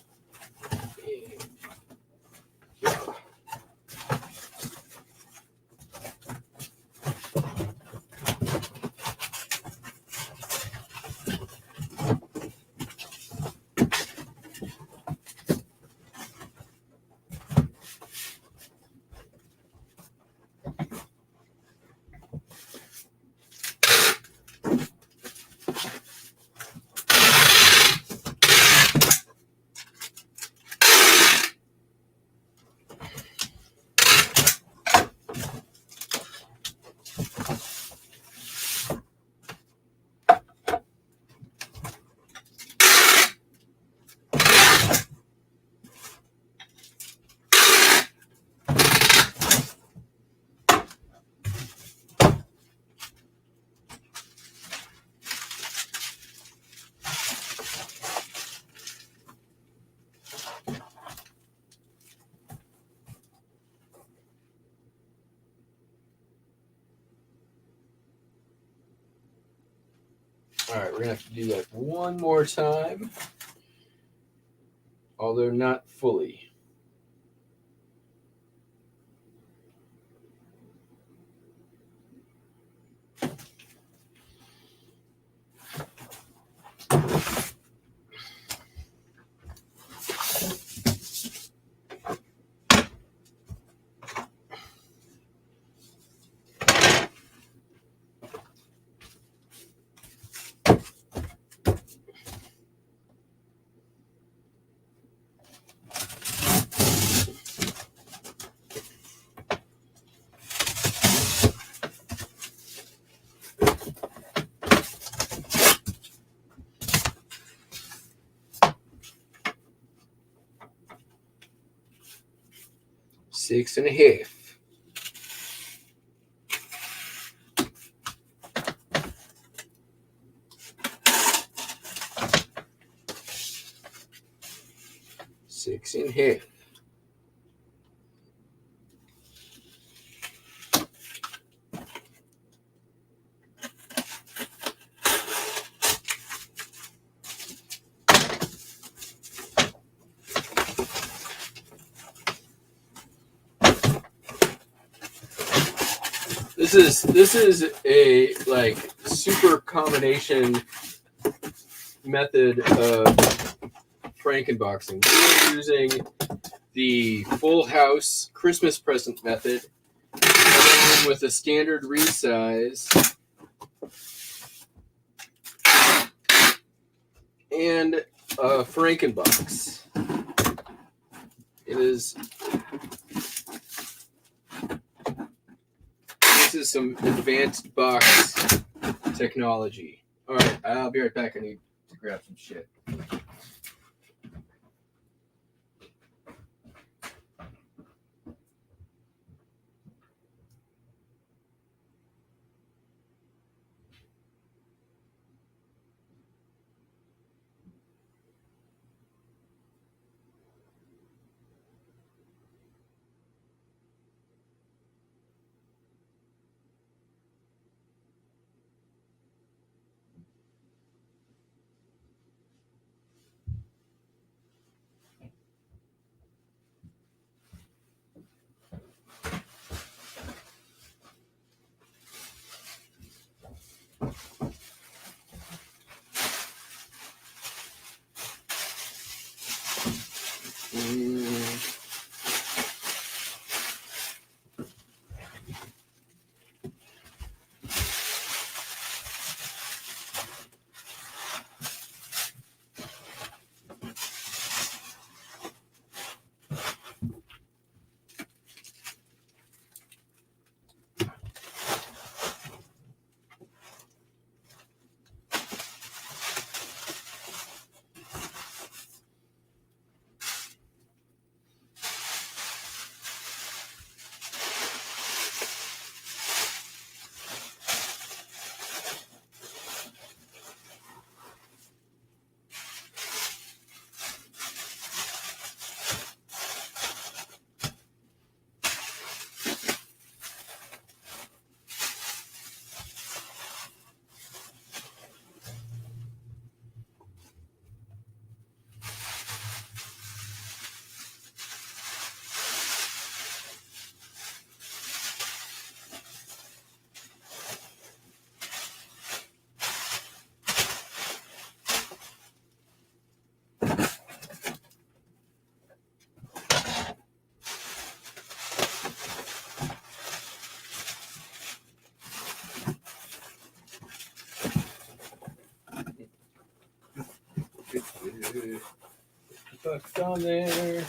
All right, we're going to have to do that one more time, although not fully. 6.5. Six and a half. This is a like super combination method of Frankenboxing. We're using the Full House Christmas present method along with a standard resize and a Frankenbox. This is some advanced box technology. All right, I'll be right back. I need to grab some shit. Fuck's on there.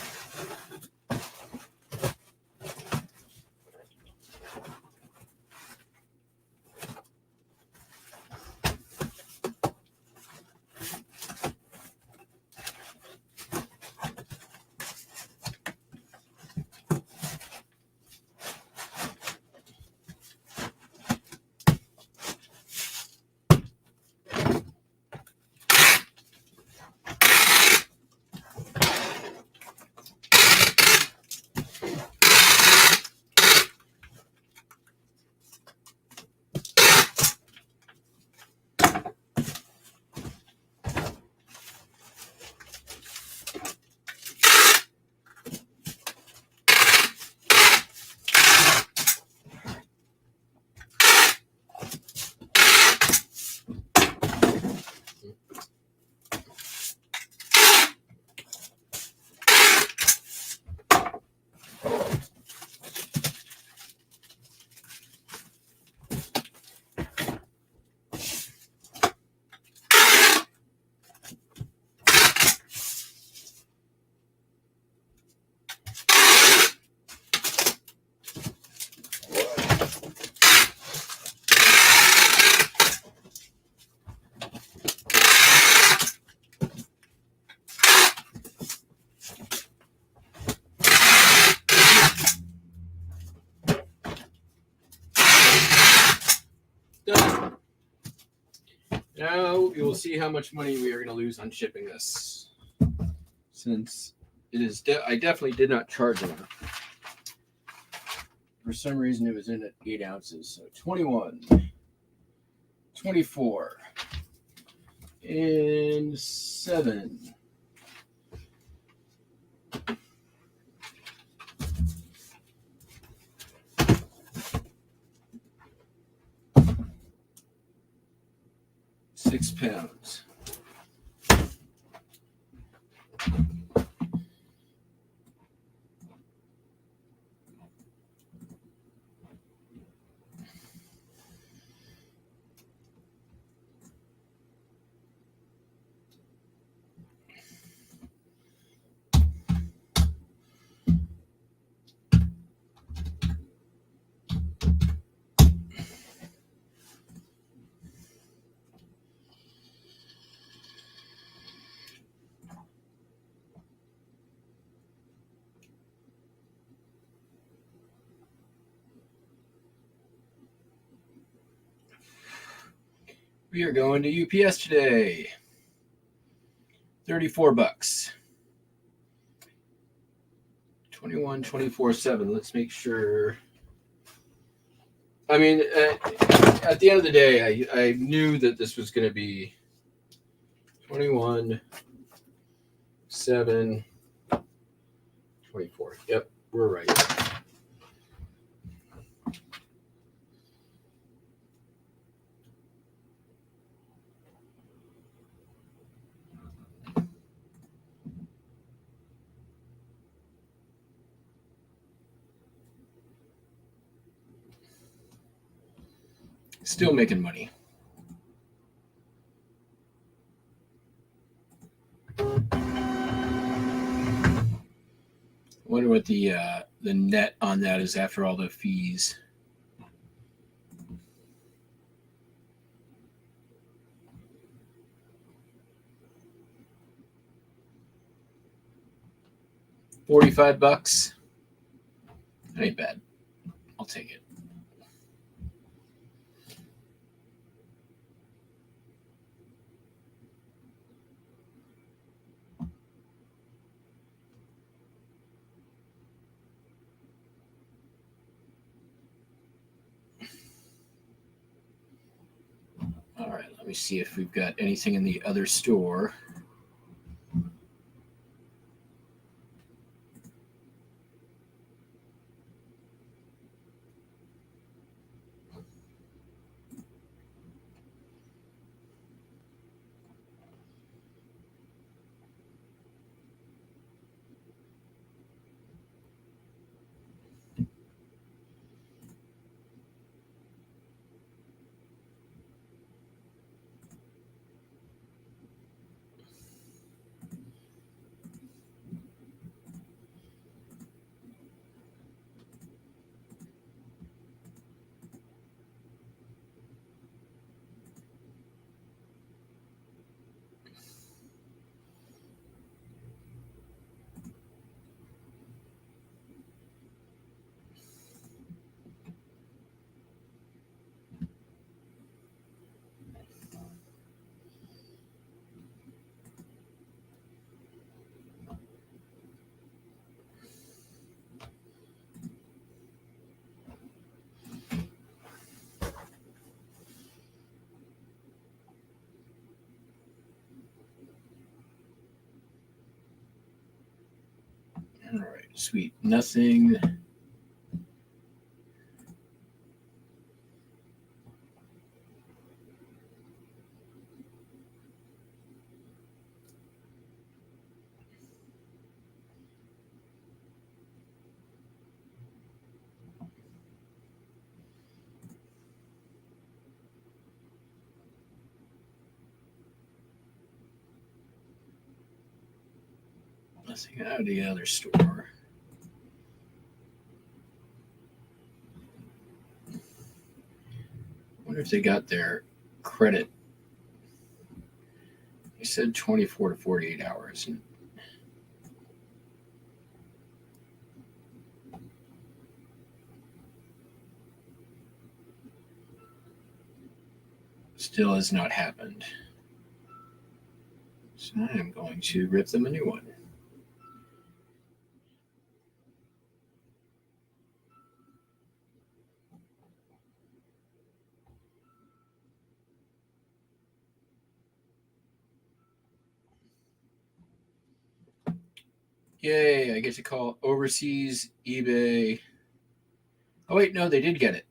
Now you will see how much money we are going to lose on shipping this, since it is. I definitely did not charge enough. For some reason, it was in at 8 ounces. So 21, 24, and 7. £6. We are going to UPS today. $34. 21, 24, 7. Let's make sure. I mean, at the end of the day, I knew that this was going to be 21, 7, 24. Yep, we're right. Still making money. I wonder what the net on that is after all the fees. $45. That ain't bad. I'll take it. All right, let me see if we've got anything in the other store. All right, sweet. Nothing. Nothing out of the other store. I wonder if they got their credit. They said 24 to 48 hours. And Still has not happened. So I'm going to rip them a new one. Yay, I get to call overseas eBay. Oh, wait, no, they did get it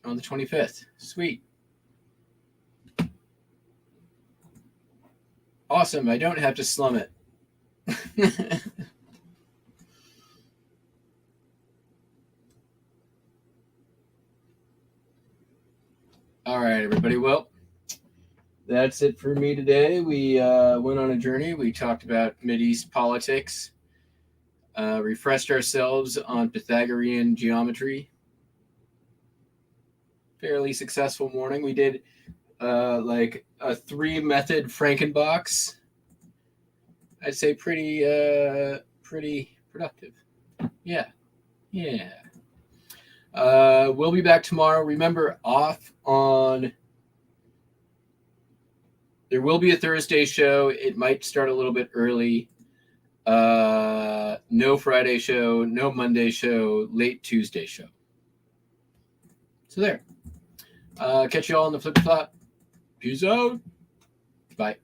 on the 25th. Sweet. Awesome, I don't have to slum it. All right, everybody. Well, that's it for me today. We went on a journey. We talked about Mideast politics, refreshed ourselves on Pythagorean geometry. Fairly successful morning. We did like a 3-method Frankenbox. I'd say pretty productive. Yeah. We'll be back tomorrow. Remember, off on. There will be a Thursday show. It might start a little bit early. No Friday show, no Monday show, late Tuesday show. So there. Catch you all on the flip flop. Peace out. Bye.